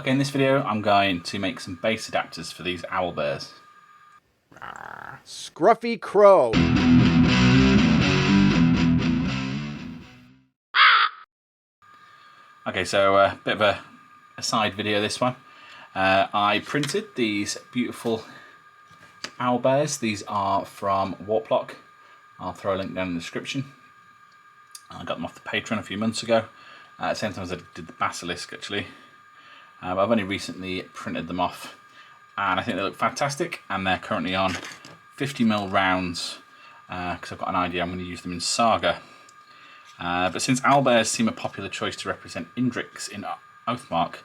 Okay, in this video I'm going to make some base adapters for these Owlbears. Scruffy Crow. Okay, so a bit of a side video this one. I printed these beautiful Owlbears. These are from Oathmark. I'll throw a link down in the description. I got them off the Patreon a few months ago. At the same time as I did the Basilisk actually. I've only recently printed them off and I think they look fantastic, and they're currently on 50mm rounds because I've got an idea I'm going to use them in Saga. But since Owlbears seem a popular choice to represent Indrix in Oathmark,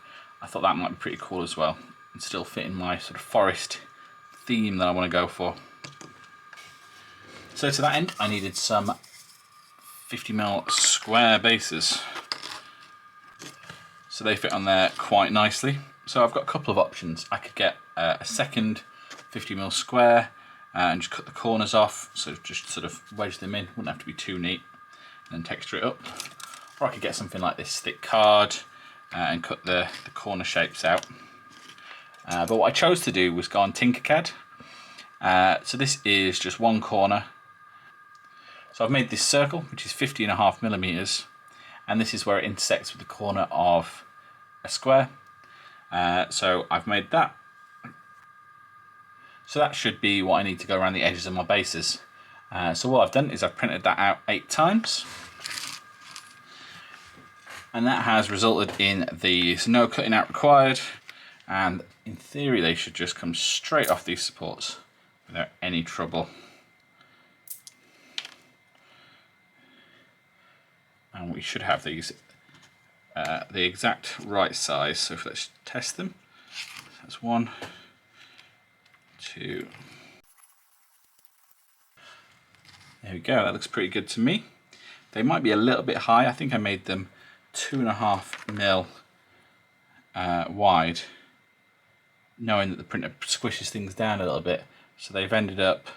I thought that might be pretty cool as well and still fit in my sort of forest theme that I want to go for. So to that end I needed some 50mm square bases. So they fit on there quite nicely. So I've got a couple of options. I could get a second 50mm square and just cut the corners off, so just sort of wedge them in, wouldn't have to be too neat, and texture it up. Or I could get something like this thick card and cut the corner shapes out. But what I chose to do was go on Tinkercad. So this is just one corner. So I've made this circle, which is 50.5mm, and this is where it intersects with the corner of a square. So I've made that. So that should be what I need to go around the edges of my bases. So what I've done is I've printed that out 8 times. And that has resulted in these, no cutting out required. And in theory they should just come straight off these supports without any trouble. And we should have these the exact right size. So let's test them. That's 1, 2. There we go. That looks pretty good to me. They might be a little bit high. I think I made them 2.5mm wide, knowing that the printer squishes things down a little bit. So they've ended up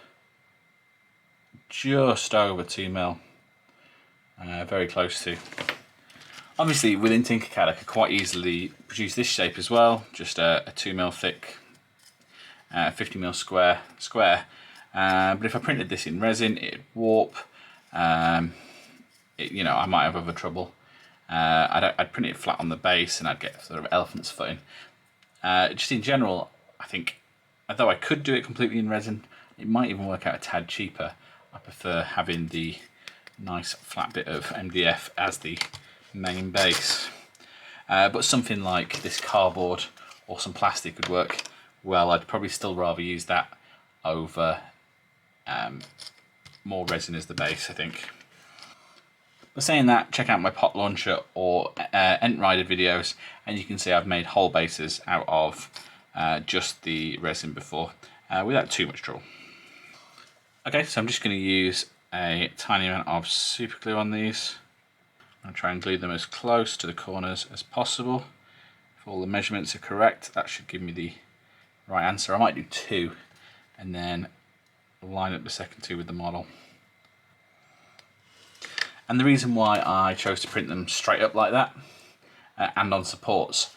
just over 2mm. Very close to. Obviously within Tinkercad I could quite easily produce this shape as well, just a 2mm thick 50mm square. But if I printed this in resin it'd warp. You know, I might have other trouble. I'd print it flat on the base and I'd get sort of elephant's footing. Just in general, I think, although I could do it completely in resin, it might even work out a tad cheaper. I prefer having the nice flat bit of MDF as the main base. But something like this cardboard or some plastic would work well. I'd probably still rather use that over more resin as the base, I think. But saying that, check out my pot launcher or Ent Rider videos and you can see I've made whole bases out of just the resin before without too much trouble. Okay, so I'm just going to use a tiny amount of super glue on these. I'm going to try and glue them as close to the corners as possible. If all the measurements are correct, that should give me the right answer. I might do 2 and then line up the second 2 with the model. And the reason why I chose to print them straight up like that and on supports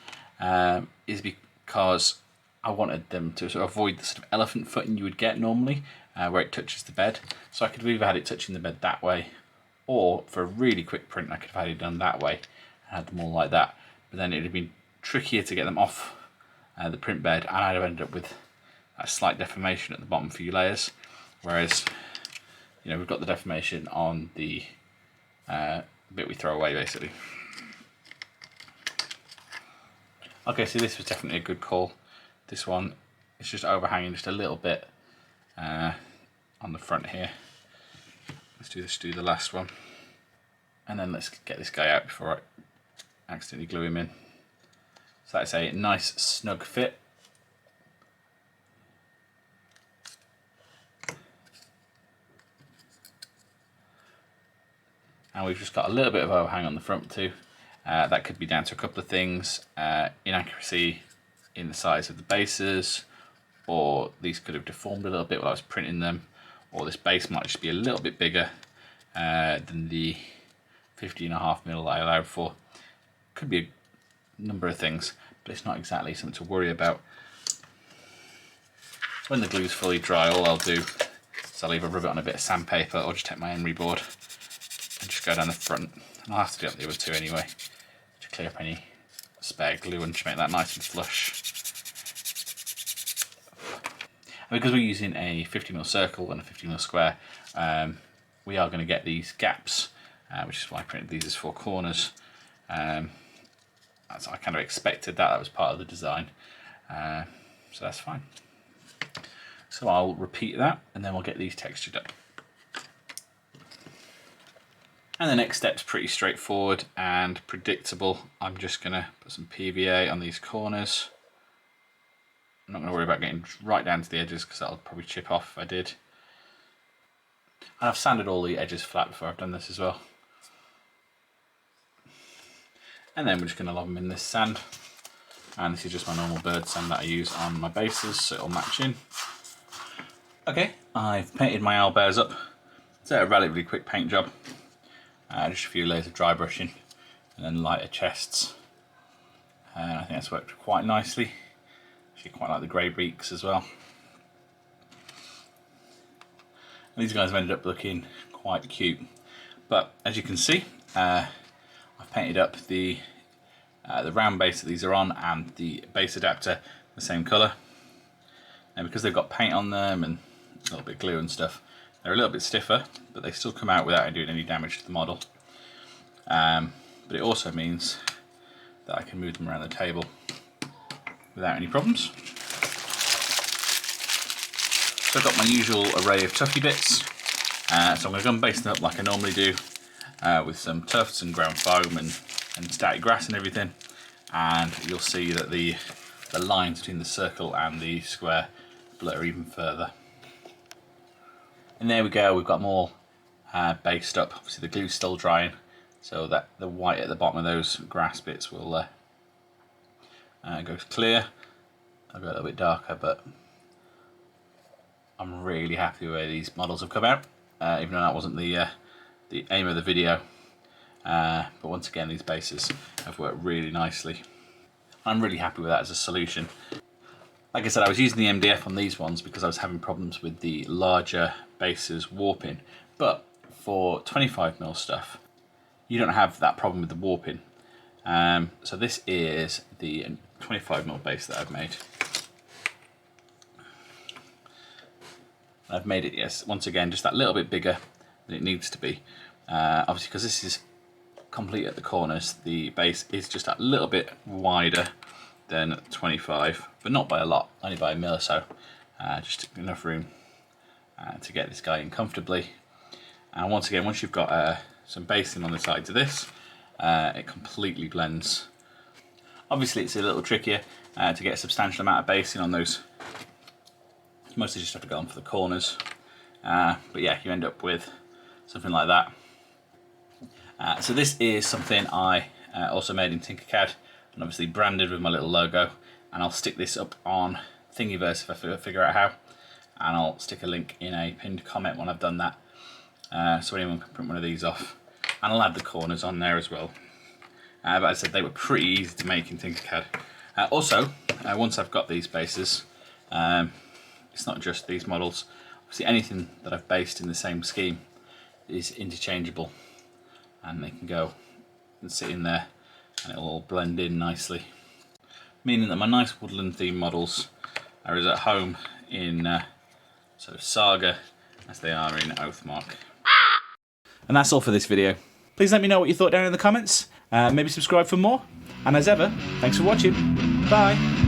is because I wanted them to sort of avoid the sort of elephant footing you would get normally where it touches the bed. So I could have either had it touching the bed that way, or for a really quick print I could have had it done that way and had them all like that. But then it would have been trickier to get them off the print bed and I'd have ended up with a slight deformation at the bottom few layers. Whereas, you know, we've got the deformation on the bit we throw away basically. Okay, so this was definitely a good call. This one is just overhanging just a little bit on the front here. Let's do the last one. And then let's get this guy out before I accidentally glue him in. So that's a nice snug fit. And we've just got a little bit of overhang on the front too. That could be down to a couple of things. Inaccuracy in the size of the bases, or these could have deformed a little bit while I was printing them, or this base might just be a little bit bigger than the 50.5mm that I allowed for. Could be number of things, but it's not exactly something to worry about. When the glue's fully dry, all I'll do is I'll either rub it on a bit of sandpaper or just take my emery board and just go down the front. And I'll have to do it on the other two anyway, to clear up any spare glue and just make that nice and flush. And because we're using a 50mm circle and a 50mm square, we are going to get these gaps, which is why I printed these as 4 corners. I kind of expected that was part of the design, so that's fine. So I'll repeat that and then we'll get these textured up. And the next step's pretty straightforward and predictable. I'm just going to put some PVA on these corners. I'm not going to worry about getting right down to the edges because that'll probably chip off if I did. And I've sanded all the edges flat before I've done this as well. And then we're just going to lob them in this sand. And this is just my normal bird sand that I use on my bases, so it'll match in. Okay, I've painted my owlbears up. It's a relatively quick paint job. Just a few layers of dry brushing and then lighter chests. And I think that's worked quite nicely. Actually quite like the grey beaks as well. And these guys have ended up looking quite cute. But as you can see, I've painted up the round base that these are on and the base adapter the same colour. And because they've got paint on them and a little bit of glue and stuff, they're a little bit stiffer, but they still come out without doing any damage to the model. But it also means that I can move them around the table without any problems. So I've got my usual array of tuffy bits. So I'm going to go and base them up like I normally do, with some tufts and ground foam and static grass and everything. And you'll see that the lines between the circle and the square blur even further. And there we go, we've got them all based up. Obviously the glue's still drying, so that the white at the bottom of those grass bits will go clear. I'll go a little bit darker, but I'm really happy with the way these models have come out, even though that wasn't the aim of the video. But once again, these bases have worked really nicely. I'm really happy with that as a solution. Like I said, I was using the MDF on these ones because I was having problems with the larger bases warping, but for 25mm stuff you don't have that problem with the warping. So this is the 25mm base that I've made. I've made it, yes, once again just that little bit bigger than it needs to be. Obviously because this is complete at the corners, the base is just a little bit wider than 25, but not by a lot, only by a mil or so. Just enough room to get this guy in comfortably. And once again, once you've got some basing on the sides of this, it completely blends. Obviously it's a little trickier to get a substantial amount of basing on those. You mostly just have to go on for the corners. But yeah, you end up with something like that. So this is something I also made in Tinkercad and obviously branded with my little logo, and I'll stick this up on Thingiverse if I figure out how, and I'll stick a link in a pinned comment when I've done that, so anyone can print one of these off, and I'll add the corners on there as well. But as I said, they were pretty easy to make in Tinkercad. Also, once I've got these bases, it's not just these models, obviously anything that I've based in the same scheme is interchangeable, and they can go and sit in there and it'll all blend in nicely, meaning that my nice woodland theme models are as at home in sort of Saga as they are in Oathmark. And that's all for this video. Please let me know what you thought down in the comments, maybe subscribe for more, and as ever, thanks for watching, bye!